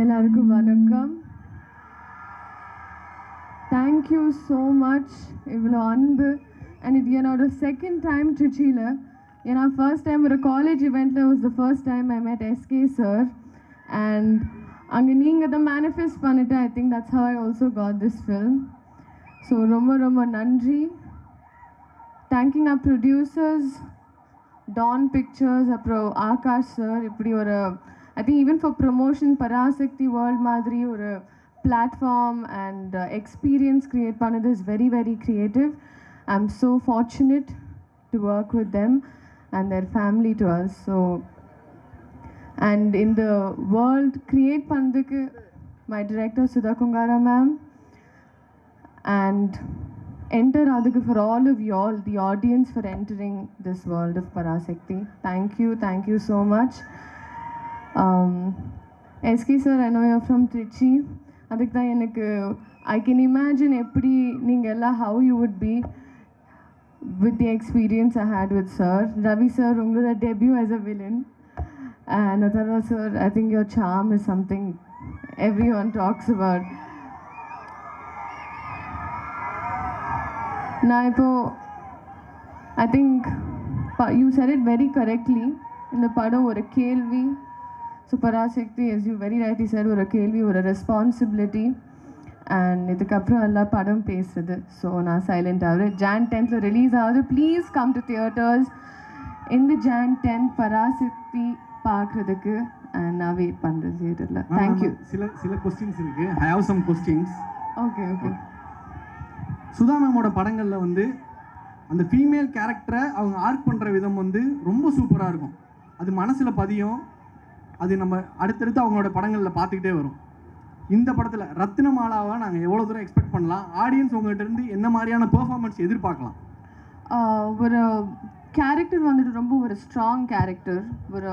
எல்லாருக்கும் வணக்கம். Thank you so much. இவ்வளோ அன்பு. And இது என்னோட second time Trichyல. ஏன்னா first time ஒரு college eventல was the first time I met SK sir. And அங்கே நீங்கள் தான் manifest பண்ணிட்டு I think that's how I also got this film. So ரொம்ப ரொம்ப நன்றி. Thanking our producers, Dawn Pictures, அப்புறம் ஆகாஷ் சார். இப்படி ஒரு I think even for promotion Parasakti World மாதிரி ஒரு platform and experience create பண்ணது is very very creative. I'm so fortunate to work with them and their family to us. So and in the world create பண்ணதுக்கு my director Sudha Kungara ma'am and enter அதுக்கு for all of you all, the audience, for entering this world of Parasakti. Thank you so much. SK sir, I know you're from Trichy. அதுக்கு தான் எனக்கு I can imagine எப்படி நீங்கள் எல்லாம் how you would be with the experience I had with sir. Ravi sir, உங்களோட debut as a villain. And Atharva sir, I think your charm is something everyone talks about. நான் இப்போ I think you said it very correctly. இந்த படம் ஒரு கேள்வி. So Parasakti, as you very rightly said, ஒரு கேள்வி, ஒரு ரெஸ்பான்சிபிலிட்டி. அண்ட் இதுக்கப்புறம் எல்லாம் படம் பேசுறது. ஸோ நான் சைலண்ட் ஆகுது. Jan 10th ரிலீஸ் ஆகுது. ப்ளீஸ் கம் டு தியேட்டர்ஸ் இந்த Jan 10th பராசக்தி பார்க்குறதுக்கு. அண்ட் நான் வெயிட் பண்ணுறேன் தியேட்டரில். தேங்க்யூ. சில கொஸ்டின்ஸ் இருக்குது. I have some questions. Okay. Sudha மேமோட படங்களில் வந்து அந்த ஃபீமேல் கேரக்டரை அவங்க ஆர்க் பண்ணுற விதம் வந்து ரொம்ப சூப்பராக இருக்கும். அது மனசில் பதியும். அது நம்ம அடுத்தடுத்து அவங்களோட படங்களில் பார்த்துக்கிட்டே வரும். இந்த படத்தில் ரத்தினமாலாவை நாங்கள் எவ்வளோ தூரம் எக்ஸ்பெக்ட் பண்ணலாம்? ஆடியன்ஸ் உங்கள்கிட்ட இருந்து என்ன மாதிரியான பெர்ஃபார்மன்ஸ் எதிர்பார்க்கலாம்? ஒரு கேரக்டர் வந்துட்டு ரொம்ப ஒரு ஸ்ட்ராங் கேரக்டர், ஒரு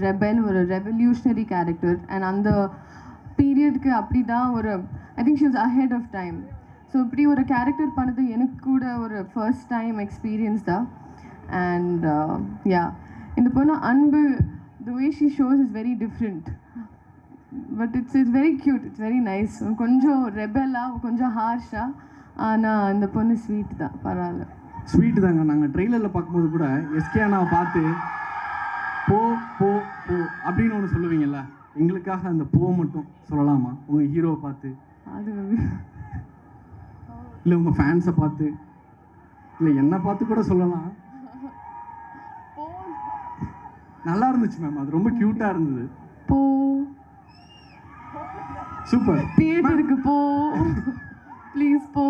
ரெபெல், ஒரு ரெவல்யூஷனரி கேரக்டர். அண்ட் அந்த பீரியடுக்கு அப்படி தான் ஒரு I think she was ahead of time. So இப்படி ஒரு கேரக்டர் பண்ணது எனக்கு கூட ஒரு ஃபர்ஸ்ட் டைம் எக்ஸ்பீரியன்ஸ் தான். அண்ட் யா, இந்த பொண்ணு அன்பு, the way she shows is very different, but it's very cute, it's very nice. கொஞ்சம் ரெபெல்லா, கொஞ்சம் ஹார்ஷா, ஆனால் அந்த பொண்ணு ஸ்வீட் தான். பரவாயில்ல, ஸ்வீட் தாங்க. நாங்கள் ட்ரெய்லரில் பார்க்கும்போது கூட எஸ்கே அண்ணாவை பார்த்து போ போ போ அப்படின்னு ஒன்று சொல்லுவீங்கல்ல, எங்களுக்காக அந்த போ மட்டும் சொல்லலாமா? உங்கள் ஹீரோவை பார்த்து, அது இல்லை உங்கள் ஃபேன்ஸை பார்த்து, இல்லை என்னை பார்த்து கூட சொல்லலாம். நல்லா இருந்துச்சு மேம், அது ரொம்ப க்யூட்டாக இருந்தது. போ, சூப்பர். தியேட்டருக்கு போ, ப்ளீஸ் போ,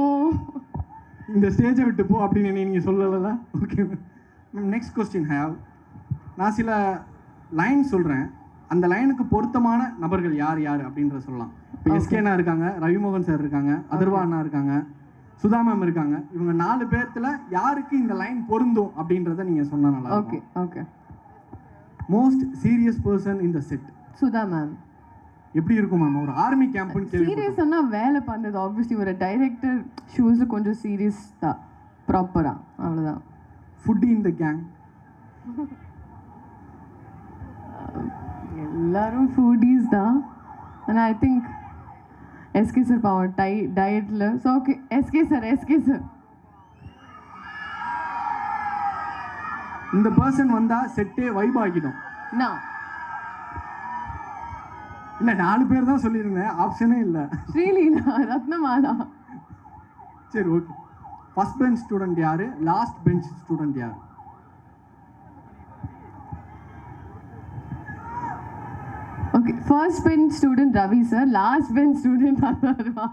இந்த ஸ்டேஜை விட்டு போ அப்படின்னு நீங்கள் சொல்லல. Okay ma'am. Next question have. நான் சில லைன் சொல்கிறேன், அந்த லைனுக்கு பொருத்தமான நபர்கள் யார் யார் அப்படின்றத சொல்லலாம். இப்போ எஸ்கே அண்ணா இருக்காங்க, ரவிமோகன் சார் இருக்காங்க, அதர்வா அண்ணா இருக்காங்க, சுதா மேம் இருக்காங்க. இவங்க 4 பேர்த்துல யாருக்கு இந்த லைன் பொருந்தும் அப்படின்றத நீங்கள் சொன்னால் நல்லா. Okay okay. Most serious person in the set? Sudha ma'am. எப்படி இருக்கும் மேம்? ஒரு ஆர்மி கேம்ப்னு கேள்வி. சீரியஸ்னா வேலை பண்ணுறது ஆப்வியஸ்லி ஒரு டைரக்டர் ஷூஸில் கொஞ்சம் சீரியஸ் தான், ப்ராப்பராக, அவ்வளோதான். ஃபுட் இன் த கேங்? எல்லாரும் ஃபுட்டீஸ் தான். ஆனால் ஐ திங்க் எஸ்கே சார் பாவம் டயட்டில். So okay, SK sir. இந்த பர்சன் வந்தால் செட்டே வைப் ஆகிடும். நான் இல்லை 4 பேர் தான் சொல்லியிருந்தேன், ஆப்ஷனே இல்லை. ஸ்ரீலீலா, ரத்னமாலா. சரி ஓகே. ஃபர்ஸ்ட் பெஞ்ச் ஸ்டூடெண்ட் யார்? லாஸ்ட் பெஞ்ச் ஸ்டூடெண்ட் யார்? Okay, first bench student Ravi sir, last bench student Atharva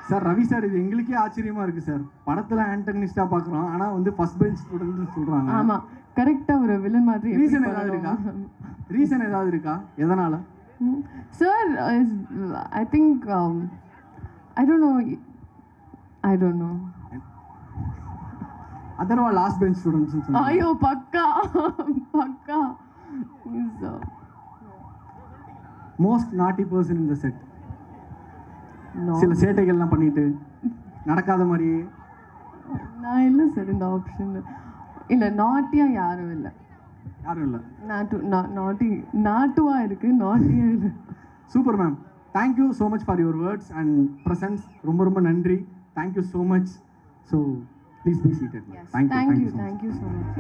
sir. Ravi sir, இது எங்களுக்கே ஆச்சரியமா இருக்கு சார். படத்துல ஆண்டகனிஸ்டா பார்க்குறோம், ஆனால் வந்து ஃபர்ஸ்ட் பெஞ்ச் ஸ்டூடெண்ட் சொல்றாங்க. ஆமாம், கரெக்டாக ஒரு வில்லன் மாதிரி. ரீசன் ஏதாவது இருக்கா? எதனால sir? I think I don't know. Atharva last bench students. ஐயோ, பக்கா. மோஸ்ட் நாட்டி பர்சன் இன் த செட்? சில சேட்டைகள்லாம் பண்ணிட்டு நடக்காத மாதிரி. நான் இல்லை சார் இந்த ஆப்ஷன். இல்லை, நாட்டியாக யாரும் இல்லை. யாரும் இல்லை. நாட்டுவா இருக்கு, நாட்டியா இல்லை. Super ma'am, thank you so much for your words and presence. ரொம்ப ரொம்ப நன்றி. Thank you so much. So please be seated. Thank you so much.